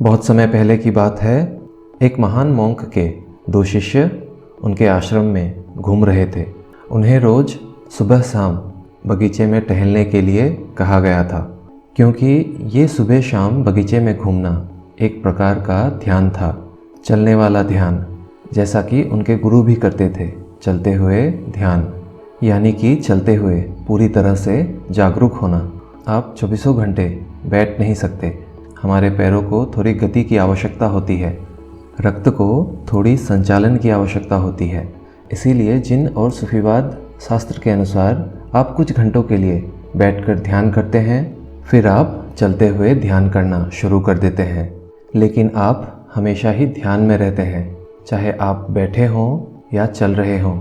बहुत समय पहले की बात है। एक महान मॉन्क के दो शिष्य उनके आश्रम में घूम रहे थे। उन्हें रोज़ सुबह शाम बगीचे में टहलने के लिए कहा गया था, क्योंकि ये सुबह शाम बगीचे में घूमना एक प्रकार का ध्यान था, चलने वाला ध्यान, जैसा कि उनके गुरु भी करते थे। चलते हुए ध्यान यानी कि चलते हुए पूरी तरह से जागरूक होना। आप 24 घंटे बैठ नहीं सकते। हमारे पैरों को थोड़ी गति की आवश्यकता होती है, रक्त को थोड़ी संचालन की आवश्यकता होती है। इसीलिए जिन और सूफीवाद शास्त्र के अनुसार आप कुछ घंटों के लिए बैठकर ध्यान करते हैं, फिर आप चलते हुए ध्यान करना शुरू कर देते हैं। लेकिन आप हमेशा ही ध्यान में रहते हैं, चाहे आप बैठे हों या चल रहे हों।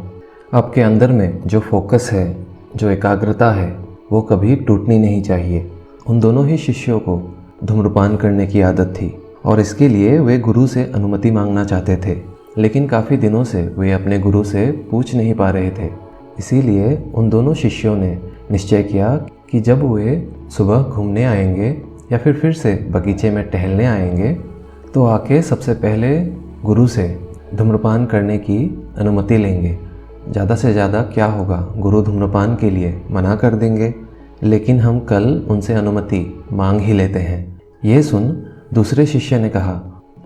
आपके अंदर में जो फोकस है, जो एकाग्रता है, वो कभी टूटनी नहीं चाहिए। उन दोनों ही शिष्यों को धूम्रपान करने की आदत थी और इसके लिए वे गुरु से अनुमति मांगना चाहते थे, लेकिन काफ़ी दिनों से वे अपने गुरु से पूछ नहीं पा रहे थे। इसीलिए उन दोनों शिष्यों ने निश्चय किया कि जब वे सुबह घूमने आएंगे या फिर से बगीचे में टहलने आएंगे, तो आके सबसे पहले गुरु से धूम्रपान करने की अनुमति लेंगे। ज़्यादा से ज़्यादा क्या होगा, गुरु धूम्रपान के लिए मना कर देंगे, लेकिन हम कल उनसे अनुमति मांग ही लेते हैं। ये सुन दूसरे शिष्य ने कहा,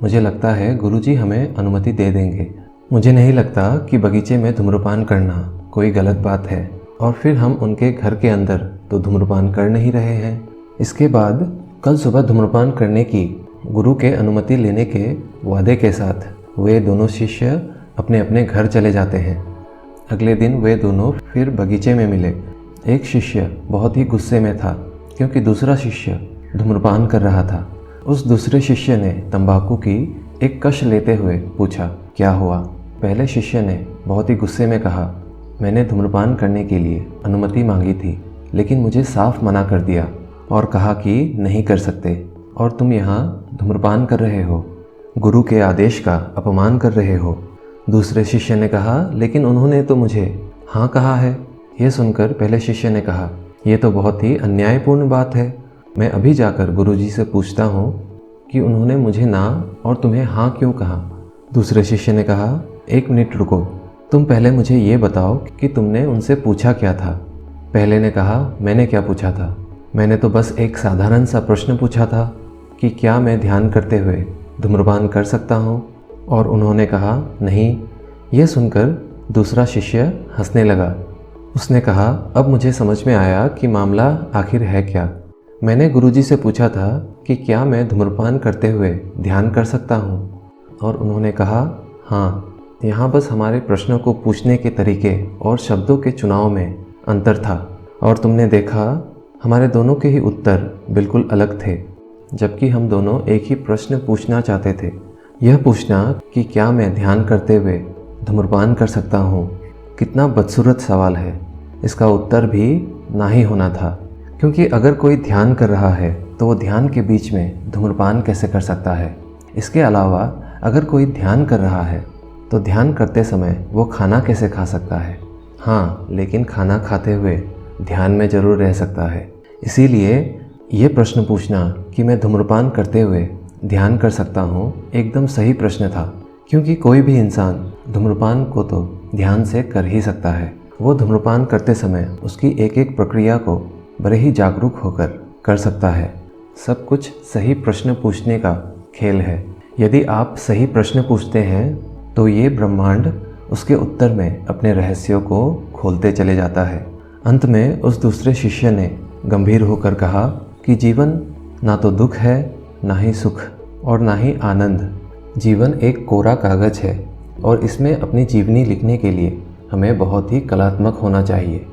मुझे लगता है गुरुजी हमें अनुमति दे देंगे। मुझे नहीं लगता कि बगीचे में धूम्रपान करना कोई गलत बात है, और फिर हम उनके घर के अंदर तो धूम्रपान कर नहीं रहे हैं। इसके बाद कल सुबह धूम्रपान करने की गुरु के अनुमति लेने के वादे के साथ वे दोनों शिष्य अपने अपने घर चले जाते हैं। अगले दिन वे दोनों फिर बगीचे में मिले। एक शिष्य बहुत ही गुस्से में था, क्योंकि दूसरा शिष्य धूम्रपान कर रहा था। उस दूसरे शिष्य ने तंबाकू की एक कश लेते हुए पूछा, क्या हुआ? पहले शिष्य ने बहुत ही गुस्से में कहा, मैंने धूम्रपान करने के लिए अनुमति मांगी थी, लेकिन मुझे साफ मना कर दिया और कहा कि नहीं कर सकते, और तुम यहाँ धूम्रपान कर रहे हो, गुरु के आदेश का अपमान कर रहे हो। दूसरे शिष्य ने कहा, लेकिन उन्होंने तो मुझे हाँ कहा है। यह सुनकर पहले शिष्य ने कहा, यह तो बहुत ही अन्यायपूर्ण बात है। मैं अभी जाकर गुरुजी से पूछता हूँ कि उन्होंने मुझे ना और तुम्हें हाँ क्यों कहा। दूसरे शिष्य ने कहा, एक मिनट रुको, तुम पहले मुझे ये बताओ कि तुमने उनसे पूछा क्या था। पहले ने कहा, मैंने क्या पूछा था? मैंने तो बस एक साधारण सा प्रश्न पूछा था कि क्या मैं ध्यान करते हुए धूम्रपान कर सकता हूँ, और उन्होंने कहा नहीं। यह सुनकर दूसरा शिष्य हंसने लगा। उसने कहा, अब मुझे समझ में आया कि मामला आखिर है क्या। मैंने गुरुजी से पूछा था कि क्या मैं धूम्रपान करते हुए ध्यान कर सकता हूँ, और उन्होंने कहा हाँ। यहाँ बस हमारे प्रश्नों को पूछने के तरीके और शब्दों के चुनाव में अंतर था, और तुमने देखा हमारे दोनों के ही उत्तर बिल्कुल अलग थे, जबकि हम दोनों एक ही प्रश्न पूछना चाहते थे। यह पूछना कि क्या मैं ध्यान करते हुए धूम्रपान कर सकता हूँ, कितना बदसूरत सवाल है। इसका उत्तर भी ना ही होना था, क्योंकि अगर कोई ध्यान कर रहा है तो वो ध्यान के बीच में धूम्रपान कैसे कर सकता है। इसके अलावा अगर कोई ध्यान कर रहा है तो ध्यान करते समय वो खाना कैसे खा सकता है? हाँ, लेकिन खाना खाते हुए ध्यान में ज़रूर रह सकता है। इसीलिए ये प्रश्न पूछना कि मैं धूम्रपान करते हुए ध्यान कर सकता हूँ एकदम सही प्रश्न था, क्योंकि कोई भी इंसान धूम्रपान को तो ध्यान से कर ही सकता है। वो धूम्रपान करते समय उसकी एक एक प्रक्रिया को बड़े ही जागरूक होकर कर सकता है। सब कुछ सही प्रश्न पूछने का खेल है। यदि आप सही प्रश्न पूछते हैं तो ये ब्रह्मांड उसके उत्तर में अपने रहस्यों को खोलते चले जाता है। अंत में उस दूसरे शिष्य ने गंभीर होकर कहा कि जीवन ना तो दुख है, ना ही सुख, और ना ही आनंद। जीवन एक कोरा कागज है, और इसमें अपनी जीवनी लिखने के लिए हमें बहुत ही कलात्मक होना चाहिए।